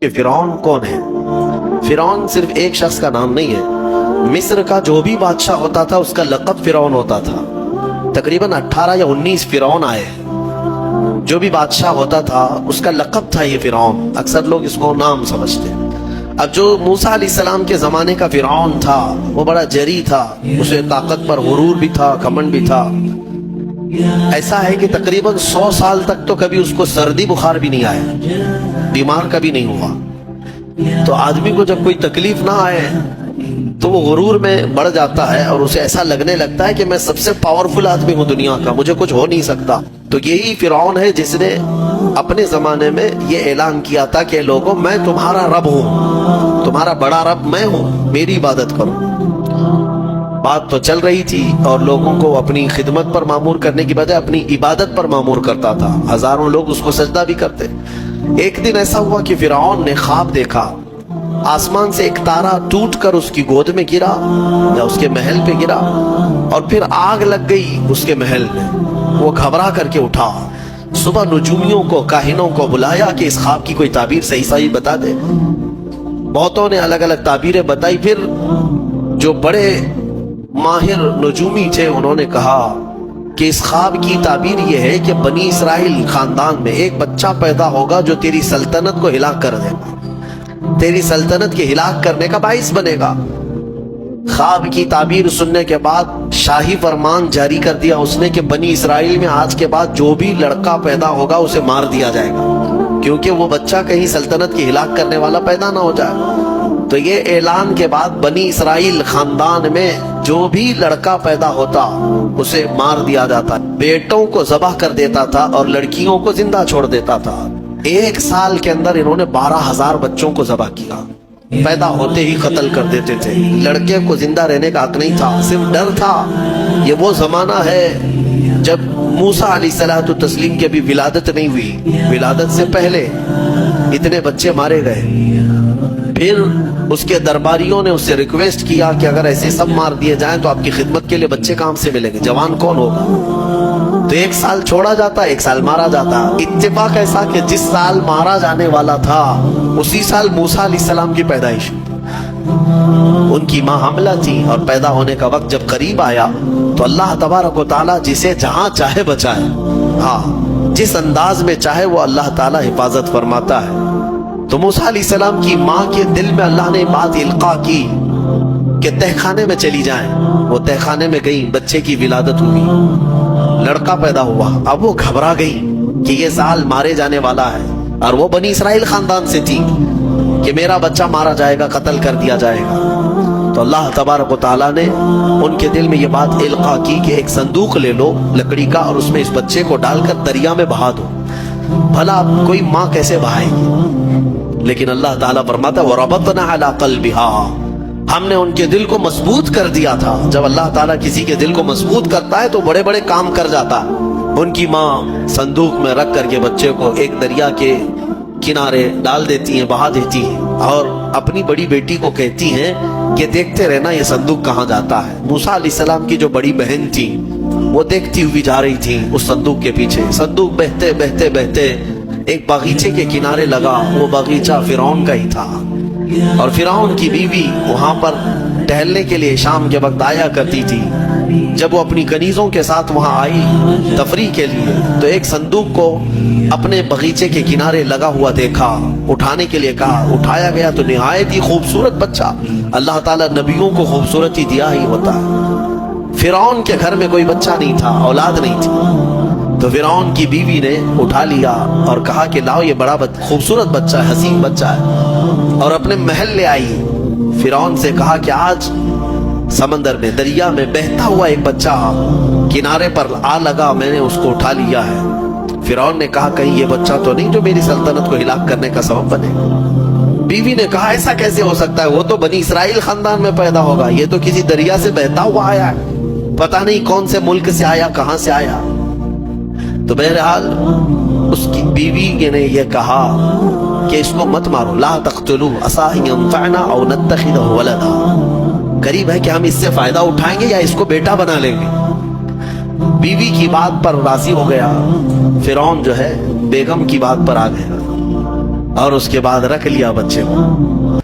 کہ فرعون کون ہے؟ فرعون صرف ایک شخص کا نام نہیں ہے، مصر کا جو بھی بادشاہ ہوتا تھا اس کا لقب فرعون ہوتا تھا۔ تقریباً 18 یا 19 فرعون آئے، جو بھی بادشاہ ہوتا تھا اس کا لقب تھا یہ فرعون، اکثر لوگ اس کو نام سمجھتے۔ اب جو موسیٰ علیہ السلام کے زمانے کا فرعون تھا وہ بڑا جری تھا، اسے طاقت پر غرور بھی تھا، گھمنڈ بھی تھا۔ ایسا ہے کہ تقریباً 100 سال تک تو کبھی اس کو سردی بخار بھی نہیں آیا، بیمار کبھی نہیں ہوا۔ تو آدمی کو جب کوئی تکلیف نہ آئے تو وہ غرور میں بڑھ جاتا ہے اور اسے ایسا لگنے لگتا ہے کہ میں سب سے پاورفل آدمی ہوں دنیا کا، مجھے کچھ ہو نہیں سکتا۔ تو یہی فرعون ہے جس نے اپنے زمانے میں یہ اعلان کیا تھا کہ لوگوں میں تمہارا رب ہوں، تمہارا بڑا رب میں ہوں، میری عبادت کرو۔ بات تو چل رہی تھی اور لوگوں کو اپنی خدمت پر معمور کرنے کی بجائے اپنی عبادت پر معمور کرتا تھا، ہزاروں لوگ اس کو سجدہ بھی کرتے۔ ایک دن ایسا ہوا کہ فرعون نے خواب دیکھا، آسمان سے ایک تارا ٹوٹ کر اس کی گود میں گرا یا اس کے محل پہ گرا اور پھر آگ لگ گئی اس کے محل میں۔ وہ گھبرا کر کے اٹھا، صبح نجومیوں کو، کاہنوں کو بلایا کہ اس خواب کی کوئی تعبیر صحیح بتا دے۔ بہتوں نے الگ الگ تعبیریں بتائی، پھر جو بڑے ماہر نجومی تھے انہوں نے کہا کہ اس خواب کی تعبیر یہ ہے کہ بنی اسرائیل خاندان میں ایک بچہ پیدا ہوگا جو تیری سلطنت کو ہلاک کر دے گا، تیری سلطنت کے ہلاک کرنے کا باعث بنے گا۔ خواب کی تعبیر سننے کے بعد شاہی فرمان جاری کر دیا اس نے کہ بنی اسرائیل میں آج کے بعد جو بھی لڑکا پیدا ہوگا اسے مار دیا جائے گا، کیونکہ وہ بچہ کہیں سلطنت کی ہلاک کرنے والا پیدا نہ ہو جائے۔ تو یہ اعلان کے بعد بنی اسرائیل خاندان میں جو بھی لڑکا پیدا ہوتا اسے مار دیا جاتا، بیٹوں کو ذبح کر دیتا تھا اور لڑکیوں کو زندہ چھوڑ دیتا تھا۔ 1 سال کے اندر انہوں نے 12,000 بچوں کو ذبح کیا، پیدا ہوتے ہی قتل کر دیتے تھے۔ لڑکے کو زندہ رہنے کا حق نہیں تھا، صرف ڈر تھا۔ یہ وہ زمانہ ہے جب موسیٰ علیہ الصلوۃ والتسلیم کی ابھی ولادت نہیں ہوئی، ولادت سے پہلے اتنے بچے مارے گئے۔ پھر اس کے درباریوں نے اس سے ریکویسٹ کیا کہ اگر ایسے سب مار دیے جائیں تو آپ کی خدمت کے لیے بچے کہاں سے ملیں گے، جوان کون ہوگا؟ تو 1 سال چھوڑا جاتا، 1 سال مارا جاتا۔ اتفاق ایسا کہ جس سال مارا جانے والا تھا اسی سال موسیٰ علیہ السلام کی پیدائش، ان کی ماں حاملہ تھی اور پیدا ہونے کا وقت جب قریب آیا تو اللہ تبارک و تعالیٰ جسے جہاں چاہے بچائے، ہاں جس انداز میں چاہے وہ اللہ تعالیٰ حفاظت فرماتا ہے۔ تو موسیٰ علیہ السلام کی ماں کے دل میں اللہ نے بات القاء کی کہ تہ خانے میں چلی جائیں۔ وہ تہ خانے میں گئی، بچے کی ولادت ہوئی، لڑکا پیدا ہوا۔ اب وہ گھبرا گئی کہ یہ سال مارے جانے والا ہے، اور وہ بنی اسرائیل خاندان سے تھی کہ میرا بچہ مارا جائے گا، قتل کر دیا جائے گا۔ تو اللہ تبارک و تعالیٰ نے ان کے دل میں یہ بات القاء کی کہ ایک صندوق لے لو لکڑی کا اور اس میں اس بچے کو ڈال کر دریا میں بہا دو۔ بھلا کوئی ماں کیسے بہائے گی؟ لیکن اللہ تعالیٰ فرماتا ہے وَرَبَطْنَا عَلَىٰ قَلْبِهَا، ہم نے ان کے دل کو مضبوط کر دیا تھا۔ جب اللہ تعالیٰ کسی کے دل کو مضبوط کرتا ہے تو بڑے بڑے کام کر جاتا ہے۔ ان کی ماں صندوق میں رکھ کر کے بچے کو ایک دریا کے کنارے ڈال دیتی ہیں، بہا دیتی ہیں، اور اپنی بڑی بیٹی کو کہتی ہیں کہ دیکھتے رہنا یہ صندوق کہاں جاتا ہے۔ موسیٰ علیہ السلام کی جو بڑی بہن تھی وہ دیکھتی ہوئی جا رہی تھی اس صندوق کے پیچھے۔ صندوق بہتے بہتے بہتے ایک باغیچے کے کنارے لگا، وہ باغیچہ فرعون کا ہی تھا، اور فرعون کی بیوی وہاں پر ٹہلنے کے لیے شام کے وقت آیا کرتی تھی۔ جب وہ اپنی کنیزوں کے ساتھ وہاں آئی تفریح کے لیے تو ایک صندوق کو اپنے باغیچے کے کنارے لگا ہوا دیکھا، اٹھانے کے لیے کہا، اٹھایا گیا تو نہایت ہی خوبصورت بچہ۔ اللہ تعالیٰ نبیوں کو خوبصورتی دیا ہی ہوتا ہے۔ فرعون کے گھر میں کوئی بچہ نہیں تھا، اولاد نہیں تھی، تو فرعون کی بیوی نے اٹھا لیا اور کہا کہ لاؤ یہ بڑا خوبصورت بچہ ہے، حسین بچہ ہے، اور اپنے محل لے آئی۔ فرعون سے کہا کہ آج سمندر میں، دریا میں بہتا ہوا ایک بچہ کنارے پر آ لگا، میں نے اس کو اٹھا لیا ہے۔ فرعون نے کہا کہیں یہ بچہ تو نہیں جو میری سلطنت کو ہلاک کرنے کا سبب بنے۔ بیوی نے کہا ایسا کیسے ہو سکتا ہے، وہ تو بنی اسرائیل خاندان میں پیدا ہوگا، یہ تو کسی دریا سے بہتا ہوا آیا ہے، پتہ نہیں کون سے ملک سے آیا، کہاں سے آیا۔ تو بہرحال اس کی بیوی نے یہ کہا کہ اس کو مت مارو، لا تقتلوه عسى ان ينفعنا او نتخذه ولدا، قریب ہے کہ ہم اس سے فائدہ اٹھائیں گے یا اس کو بیٹا بنا لیں گے۔ بیوی کی بات پر راضی ہو گیا، فرعون جو ہے بیگم کی بات پر آ گیا اور اس کے بعد رکھ لیا بچے کو.